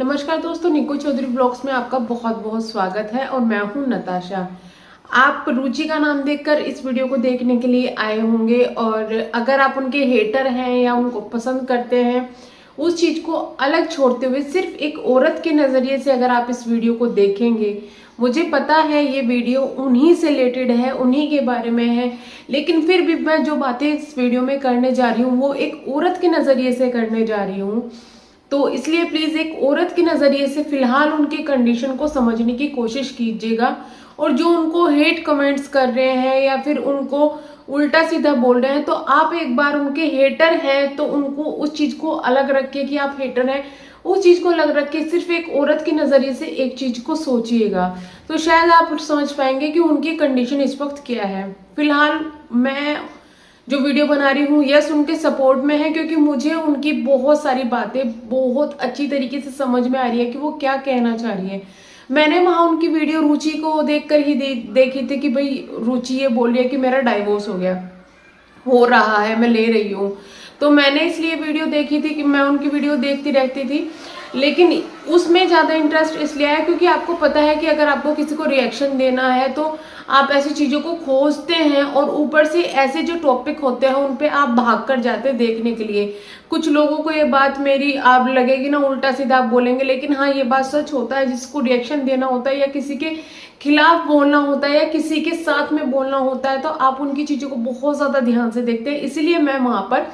नमस्कार दोस्तों, निको चौधरी ब्लॉग्स में आपका बहुत बहुत स्वागत है और मैं हूं नताशा। आप रुचि का नाम देखकर इस वीडियो को देखने के लिए आए होंगे और अगर आप उनके हेटर हैं या उनको पसंद करते हैं, उस चीज को अलग छोड़ते हुए सिर्फ एक औरत के नजरिए से अगर आप इस वीडियो को देखेंगे, मुझे पता है ये वीडियो उन्हीं से रिलेटेड है, उन्हीं के बारे में है, लेकिन फिर भी मैं जो बातें इस वीडियो में करने जा रही हूँ वो एक औरत के नजरिए से करने जा रही हूँ। तो इसलिए प्लीज एक औरत के नजरिए से फिलहाल उनकी कंडीशन को समझने की कोशिश कीजिएगा। और जो उनको हेट कमेंट्स कर रहे हैं या फिर उनको उल्टा सीधा बोल रहे हैं, तो आप एक बार उनके हेटर हैं तो उनको उस चीज को अलग रख के कि आप हेटर हैं, उस चीज को अलग रख के सिर्फ एक औरत के नजरिए से एक चीज को सोचिएगा, तो शायद आप समझ पाएंगे कि उनकी कंडीशन इस वक्त क्या है। फिलहाल मैं जो वीडियो बना रही हूँ यस उनके सपोर्ट में है, क्योंकि मुझे उनकी बहुत सारी बातें बहुत अच्छी तरीके से समझ में आ रही है कि वो क्या कहना चाह रही है। मैंने वहां उनकी वीडियो रुचि को देखकर ही देखी थी कि भाई रुचि ये बोल रही है कि मेरा डाइवोर्स हो रहा है, मैं ले रही हूँ। तो मैंने इसलिए वीडियो देखी थी कि मैं उनकी वीडियो देखती रहती थी, लेकिन उसमें ज़्यादा इंटरेस्ट इसलिए आया क्योंकि आपको पता है कि अगर आपको किसी को रिएक्शन देना है तो आप ऐसी चीज़ों को खोजते हैं और ऊपर से ऐसे जो टॉपिक होते हैं उन पे आप भाग कर जाते हैं देखने के लिए। कुछ लोगों को ये बात मेरी आप लगेगी ना उल्टा सीधा आप बोलेंगे, लेकिन हाँ ये बात सच होता है। जिसको रिएक्शन देना होता है या किसी के खिलाफ बोलना होता है या किसी के साथ में बोलना होता है, तो आप उनकी चीज़ों को बहुत ज़्यादा ध्यान से देखते हैं। इसीलिए मैं वहां पर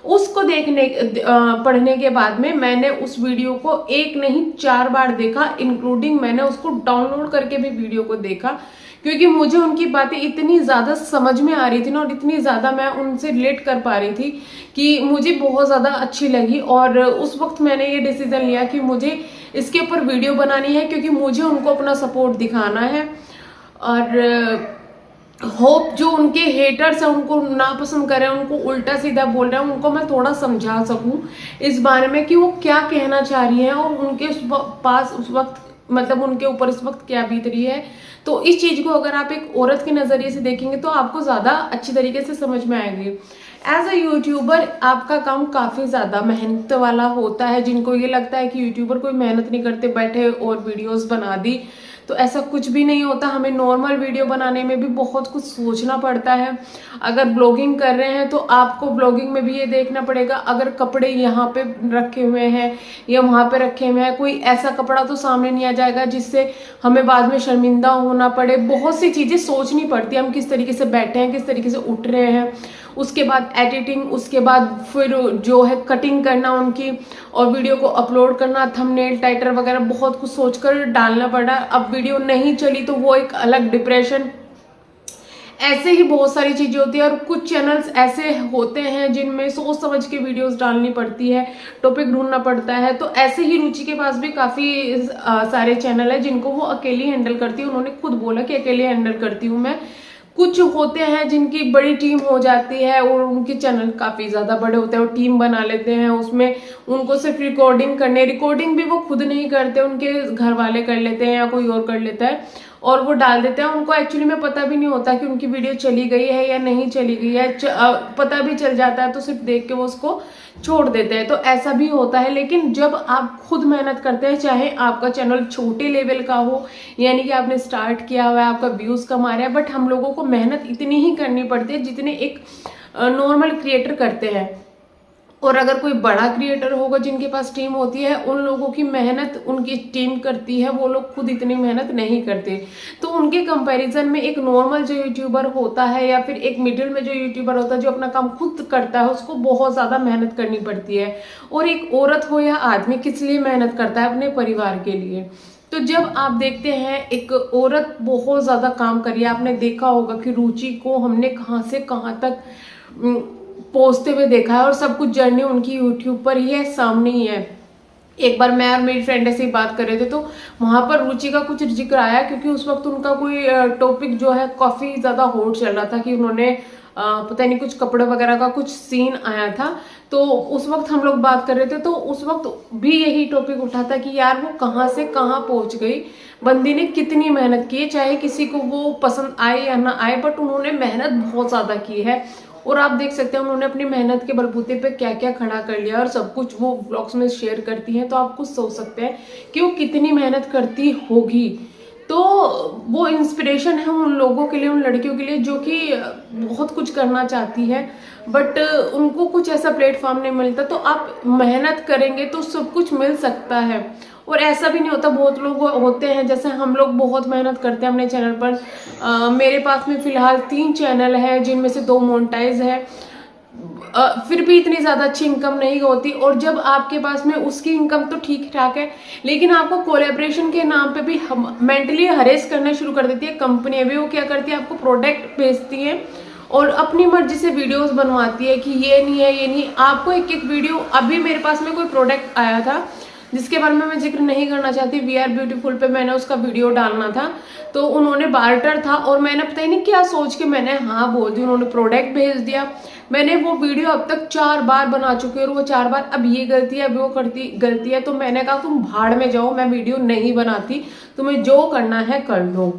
उसको पढ़ने के बाद में मैंने उस वीडियो को एक नहीं 4 बार देखा, इंक्लूडिंग मैंने उसको डाउनलोड करके भी वीडियो को देखा, क्योंकि मुझे उनकी बातें इतनी ज्यादा समझ में आ रही थी ना और इतनी ज्यादा मैं उनसे रिलेट कर पा रही थी कि मुझे बहुत ज्यादा अच्छी लगी। और उस वक्त मैंने ये डिसीजन लिया कि मुझे इसके ऊपर वीडियो बनानी है, क्योंकि मुझे उनको अपना सपोर्ट दिखाना है। और होप जो उनके हेटर्स हैं उनको नापसंद कर रहे हैं, उनको उल्टा सीधा बोल रहे हैं, उनको मैं थोड़ा समझा सकूं इस बारे में कि वो क्या कहना चाह रही हैं और उनके पास उस वक्त मतलब उनके ऊपर इस वक्त क्या बीत रही है। तो इस चीज को अगर आप एक औरत के नजरिए से देखेंगे तो आपको ज्यादा अच्छी तरीके से समझ में आएगी। एज अ यूट्यूबर आपका काम काफी ज्यादा मेहनत वाला होता है। जिनको ये लगता है कि यूट्यूबर कोई मेहनत नहीं करते, बैठे और वीडियोस बना दी, तो ऐसा कुछ भी नहीं होता। हमें नॉर्मल वीडियो बनाने में भी बहुत कुछ सोचना पड़ता है। अगर ब्लॉगिंग कर रहे हैं तो आपको ब्लॉगिंग में भी ये देखना पड़ेगा, अगर कपड़े यहाँ पे रखे हुए हैं या वहां पे रखे हुए हैं, कोई ऐसा कपड़ा तो सामने नहीं आ जाएगा जिससे हमें बाद में शर्मिंदा होना पड़े। बहुत सी चीजें सोचनी पड़ती है, हम किस तरीके से बैठे हैं, किस तरीके से उठ रहे हैं, उसके बाद एडिटिंग, उसके बाद फिर जो है कटिंग करना उनकी और वीडियो को अपलोड करना, थंबनेल टाइटल वगैरह बहुत कुछ सोचकर डालना पड़ा। अब वीडियो नहीं चली तो वो एक अलग डिप्रेशन, ऐसे ही बहुत सारी चीजें होती है। और कुछ चैनल्स ऐसे होते हैं जिनमें सोच समझ के वीडियोस डालनी पड़ती है, टॉपिक ढूंढना पड़ता है। तो ऐसे ही रुचि के पास भी काफी सारे चैनल है जिनको वो अकेली हैंडल करती है। उन्होंने खुद बोला कि अकेले हैंडल करती हूँ मैं। कुछ होते हैं जिनकी बड़ी टीम हो जाती है और उनके चैनल काफी ज्यादा बड़े होते हैं और टीम बना लेते हैं, उसमें उनको सिर्फ रिकॉर्डिंग भी वो खुद नहीं करते, उनके घर वाले कर लेते हैं या कोई और कर लेता है और वो डाल देते हैं। उनको एक्चुअली में पता भी नहीं होता कि उनकी वीडियो चली गई है या नहीं चली गई है। पता भी चल जाता है तो सिर्फ देख के वो उसको छोड़ देते हैं, तो ऐसा भी होता है। लेकिन जब आप खुद मेहनत करते हैं, चाहे आपका चैनल छोटे लेवल का हो, यानी कि आपने स्टार्ट किया हुआ है, आपका व्यूज कमा रहा है, बट हम लोगों को मेहनत इतनी ही करनी पड़ती है जितने एक नॉर्मल क्रिएटर करते हैं। और अगर कोई बड़ा क्रिएटर होगा जिनके पास टीम होती है, उन लोगों की मेहनत उनकी टीम करती है, वो लोग खुद इतनी मेहनत नहीं करते। तो उनके कंपैरिजन में एक नॉर्मल जो यूट्यूबर होता है या फिर एक मिडिल में जो यूट्यूबर होता है जो अपना काम खुद करता है, उसको बहुत ज्यादा मेहनत करनी पड़ती है। और एक औरत हो या आदमी किस लिए मेहनत करता है? अपने परिवार के लिए। तो जब आप देखते हैं एक औरत बहुत ज्यादा काम करी है, आपने देखा होगा कि रुचि को हमने कहाँ से कहाँ तक पहुंचते हुए देखा है और सब कुछ जर्नी उनकी यूट्यूब पर ही है, सामने ही है। एक बार मैं और मेरी फ्रेंड ऐसे ही बात कर रहे थे तो वहां पर रुचि का कुछ जिक्र आया, क्योंकि उस वक्त उनका कोई टॉपिक जो है काफी ज्यादा हॉट चल रहा था कि उन्होंने पता नहीं कुछ कपड़े वगैरह का कुछ सीन आया था। तो उस वक्त हम लोग बात कर रहे थे तो उस वक्त भी यही टॉपिक उठा था कि यार वो कहाँ से कहाँ पहुंच गई, बंदी ने कितनी मेहनत की है, चाहे किसी को वो पसंद आए या ना आए, बट उन्होंने मेहनत बहुत ज्यादा की है और आप देख सकते हैं उन्होंने अपनी मेहनत के बलबूते पे क्या क्या खड़ा कर लिया और सब कुछ वो व्लॉग्स में शेयर करती हैं। तो आप कुछ सोच सकते हैं कि वो कितनी मेहनत करती होगी। तो वो इंस्पिरेशन है उन लोगों के लिए, उन लड़कियों के लिए जो कि बहुत कुछ करना चाहती है बट उनको कुछ ऐसा प्लेटफॉर्म नहीं मिलता। तो आप मेहनत करेंगे तो सब कुछ मिल सकता है। और ऐसा भी नहीं होता, बहुत लोग होते हैं जैसे हम लोग बहुत मेहनत करते हैं अपने चैनल पर। मेरे पास में फिलहाल 3 चैनल है जिनमें से 2 मोनेटाइज है, फिर भी इतनी ज्यादा अच्छी इनकम नहीं होती। और जब आपके पास में उसकी इनकम तो ठीक ठाक है, लेकिन आपको कोलैबोरेशन के नाम पे भी मेंटली हरेस करना शुरू कर देती है कंपनी। भी वो क्या करती है, आपको प्रोडक्ट भेजती है और अपनी मर्जी से वीडियोस बनवाती है कि ये नहीं है, ये नहीं। आपको एक एक वीडियो, अभी मेरे पास में कोई प्रोडक्ट आया था जिसके बारे में मैं जिक्र नहीं करना चाहती, वी आर ब्यूटीफुल पे मैंने उसका वीडियो डालना था, तो उन्होंने बार्टर था और मैंने पता ही नहीं क्या सोच के मैंने हाँ बोल दी, उन्होंने प्रोडक्ट भेज दिया। मैंने वो वीडियो अब तक 4 बार बना चुकी हूँ और वो 4 बार अब ये गलती है, अब वो गलती है। तो मैंने कहा तुम भाड़ में जाओ, मैं वीडियो नहीं बनाती, तुम्हें जो करना है कर लो।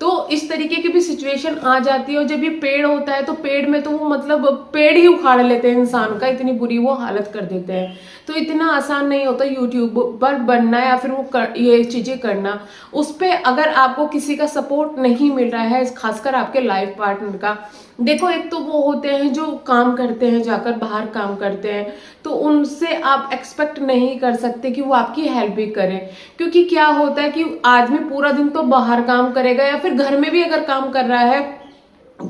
तो इस तरीके की भी सिचुएशन आ जाती है। और जब ये पेड़ होता है तो पेड़ में तो वो मतलब पेड़ ही उखाड़ लेते हैं इंसान का, इतनी बुरी वो हालत कर देते हैं। तो इतना आसान नहीं होता यूट्यूब पर बनना या फिर ये चीजें करना। उस पर अगर आपको किसी का सपोर्ट नहीं मिल रहा है, खासकर आपके लाइफ पार्टनर का, देखो एक तो वो होते हैं जो काम करते हैं, जाकर बाहर काम करते हैं, तो उनसे आप एक्सपेक्ट नहीं कर सकते कि वो आपकी हेल्प भी करें। क्योंकि क्या होता है कि आदमी पूरा दिन तो बाहर काम करेगा या फिर घर में भी अगर काम कर रहा है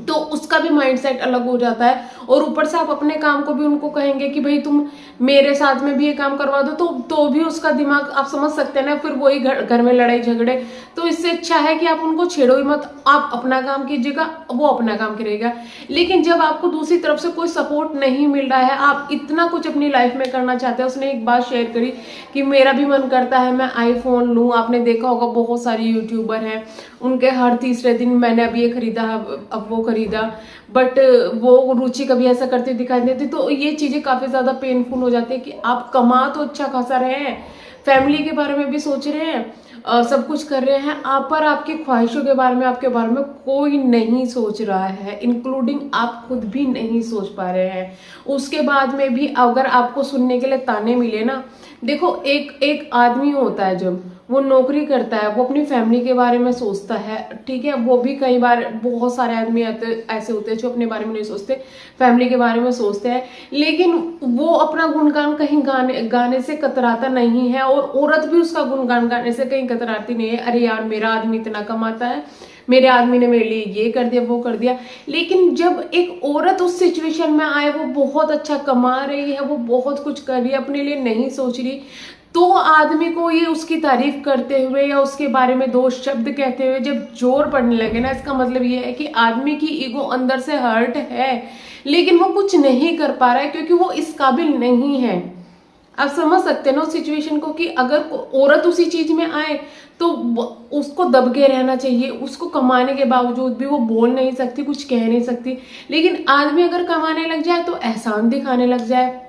तो उसका भी माइंडसेट अलग हो जाता है। और ऊपर से आप अपने काम को भी उनको कहेंगे कि भाई तुम मेरे साथ में भी ये काम करवा दो, तो भी उसका दिमाग आप समझ सकते हैं ना, फिर वही घर में लड़ाई झगड़े। तो इससे अच्छा है कि आप उनको छेड़ो ही मत, आप अपना काम कीजिएगा, वो अपना काम करेगा। लेकिन जब आपको दूसरी तरफ से कोई सपोर्ट नहीं मिल रहा है, आप इतना कुछ अपनी लाइफ में करना चाहते हैं। उसने एक बात शेयर करी कि मेरा भी मन करता है मैं आईफोन लूं। आपने देखा होगा बहुत सारी यूट्यूबर हैं, उनके हर तीसरे दिन मैंने अब ये खरीदा, अब वो खरीदा, बट वो रुचि कभी ऐसा करती दिखाई देती। तो ये चीजें काफी ज्यादा पेनफुल हो जाती है कि आप कमा तो अच्छा खासा रहे हैं, फैमिली के बारे में भी सोच रहे हैं, सब कुछ कर रहे हैं आप, पर आपकी ख्वाहिशों के बारे में, आपके बारे में कोई नहीं सोच रहा है, इंक्लूडिंग आप खुद भी नहीं सोच पा रहे हैं। उसके बाद में भी अगर आपको सुनने के लिए ताने मिले ना, देखो एक आदमी होता है जब वो नौकरी करता है, वो अपनी फैमिली के बारे में सोचता है, ठीक है। वो भी कई बार बहुत सारे आदमी ऐसे होते हैं जो अपने बारे में नहीं सोचते, फैमिली के बारे में सोचते हैं, लेकिन वो अपना गुणगान कहीं गाने से कतराता नहीं है। और औरत भी उसका गुणगान गाने से कहीं कतराती नहीं है, अरे यार मेरा आदमी इतना कमाता है, मेरे आदमी ने मेरे लिए ये कर दिया, वो कर दिया। लेकिन जब एक औरत उस सिचुएशन में आए, वो बहुत अच्छा कमा रही है, वो बहुत कुछ कर रही है, अपने लिए नहीं सोच रही, तो आदमी को ये उसकी तारीफ करते हुए या उसके बारे में 2 शब्द कहते हुए जब जोर पड़ने लगे ना, इसका मतलब ये है कि आदमी की ईगो अंदर से हर्ट है, लेकिन वो कुछ नहीं कर पा रहा है क्योंकि वो इस काबिल नहीं है। आप समझ सकते हैं ना उस सिचुएशन को कि अगर औरत उसी चीज में आए तो उसको दबके रहना चाहिए, उसको कमाने के बावजूद भी वो बोल नहीं सकती, कुछ कह नहीं सकती। लेकिन आदमी अगर कमाने लग जाए तो एहसान दिखाने लग जाए।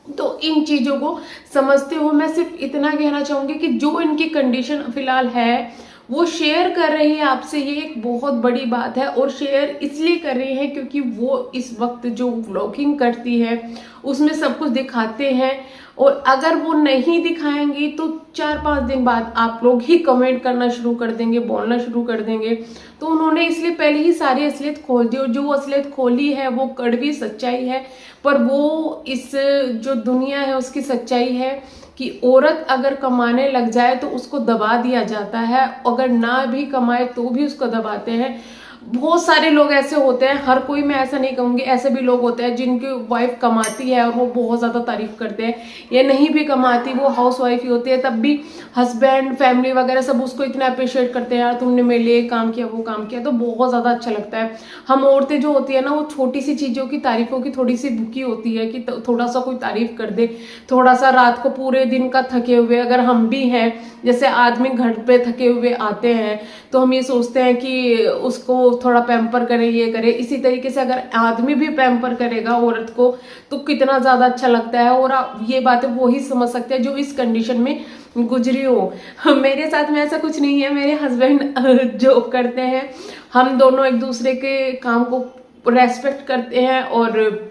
तो इन चीजों को समझते हुए मैं सिर्फ इतना कहना चाहूंगी कि जो इनकी कंडीशन फिलहाल है वो शेयर कर रही है आपसे, ये एक बहुत बड़ी बात है। और शेयर इसलिए कर रही है क्योंकि वो इस वक्त जो व्लॉगिंग करती है उसमें सब कुछ दिखाते हैं, और अगर वो नहीं दिखाएंगी तो 4-5 दिन बाद आप लोग ही कमेंट करना शुरू कर देंगे, बोलना शुरू कर देंगे। तो उन्होंने इसलिए पहले ही सारी असलियत खोल दी, और जो असलियत खोली है वो कड़वी सच्चाई है, पर वो इस जो दुनिया है उसकी सच्चाई है कि औरत अगर कमाने लग जाए तो उसको दबा दिया जाता है, अगर ना भी कमाए तो भी उसको दबाते हैं। बहुत सारे लोग ऐसे होते हैं, हर कोई मैं ऐसा नहीं कहूंगी, ऐसे भी लोग होते हैं जिनकी वाइफ कमाती है और वो बहुत ज्यादा तारीफ करते हैं, या नहीं भी कमाती, वो हाउस वाइफ ही होती है, तब भी हस्बैंड फैमिली वगैरह सब उसको इतना अप्रिशिएट करते हैं, यार तुमने मेरे लिए काम किया, वो काम किया, तो बहुत ज्यादा अच्छा लगता है। हम औरतें जो होती है ना, वो छोटी सी चीजों की तारीफों की थोड़ी सी भूखी होती है कि थोड़ा सा कोई तारीफ कर दे, थोड़ा सा रात को पूरे दिन का थके हुए अगर हम भी हैं, जैसे आदमी घर पे थके हुए आते हैं तो हम ये सोचते हैं कि उसको थोड़ा पैम्पर करे, ये करे। इसी तरीके से अगर आदमी भी पैम्पर करेगा औरत को तो कितना ज्यादा अच्छा लगता है। और आप ये बातें वो ही समझ सकते हैं जो इस कंडीशन में गुजरी हो। मेरे साथ में ऐसा कुछ नहीं है, मेरे हस्बैंड जॉब करते हैं, हम दोनों एक दूसरे के काम को रेस्पेक्ट करते हैं और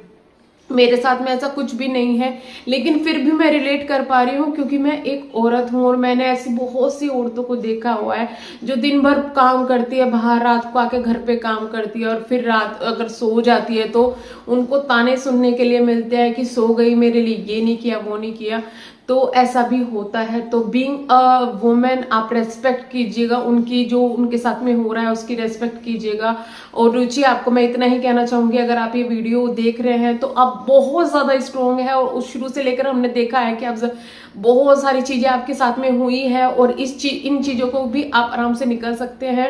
मेरे साथ में ऐसा कुछ भी नहीं है, लेकिन फिर भी मैं रिलेट कर पा रही हूँ क्योंकि मैं एक औरत हूँ और मैंने ऐसी बहुत सी औरतों को देखा हुआ है जो दिन भर काम करती है बाहर, रात को आके घर पे काम करती है और फिर रात अगर सो जाती है तो उनको ताने सुनने के लिए मिलते हैं कि सो गई, मेरे लिए ये नहीं किया वो नहीं किया। तो ऐसा भी होता है। तो बीइंग अ वुमेन आप रेस्पेक्ट कीजिएगा, उनकी जो उनके साथ में हो रहा है उसकी रेस्पेक्ट कीजिएगा। और रुचि, आपको मैं इतना ही कहना चाहूंगी, अगर आप ये वीडियो देख रहे हैं तो आप बहुत ज्यादा स्ट्रोंग है और उस शुरू से लेकर हमने देखा है कि आप बहुत सारी चीजें आपके साथ में हुई है और इन चीजों को भी आप आराम से निकल सकते हैं।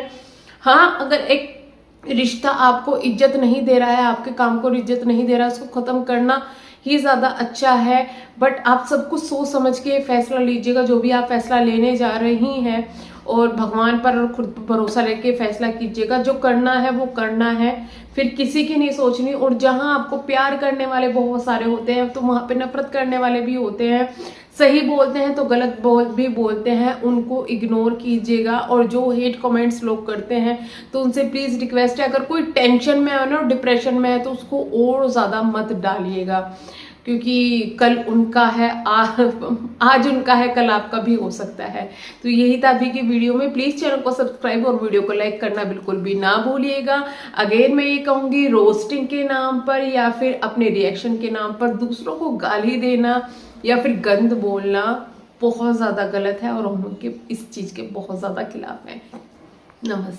हाँ, अगर एक रिश्ता आपको इज्जत नहीं दे रहा है, आपके काम को इज्जत नहीं दे रहा है, उसको खत्म करना ही ज्यादा अच्छा है। बट आप सब कुछ सोच समझ के फैसला लीजिएगा, जो भी आप फैसला लेने जा रही हैं, और भगवान पर और खुद पर भरोसा लेके फैसला कीजिएगा। जो करना है वो करना है, फिर किसी की नहीं सोचनी। और जहां आपको प्यार करने वाले बहुत सारे होते हैं तो वहां पे नफरत करने वाले भी होते हैं। सही बोलते हैं तो गलत भी बोलते हैं, उनको इग्नोर कीजिएगा। और जो हेट कमेंट्स लोग करते हैं तो उनसे प्लीज रिक्वेस्ट है, अगर कोई टेंशन में है ना, डिप्रेशन में है, तो उसको और ज्यादा मत डालिएगा, क्योंकि कल उनका है, आज उनका है, कल आपका भी हो सकता है। तो यही था अभी की वीडियो में। प्लीज चैनल को सब्सक्राइब और वीडियो को लाइक करना बिल्कुल भी ना भूलिएगा। अगेन मैं ये कहूंगी, रोस्टिंग के नाम पर या फिर अपने रिएक्शन के नाम पर दूसरों को गाली देना या फिर गंद बोलना बहुत ज्यादा गलत है और हम उनके इस चीज के बहुत ज्यादा खिलाफ हैं। नमस्ते।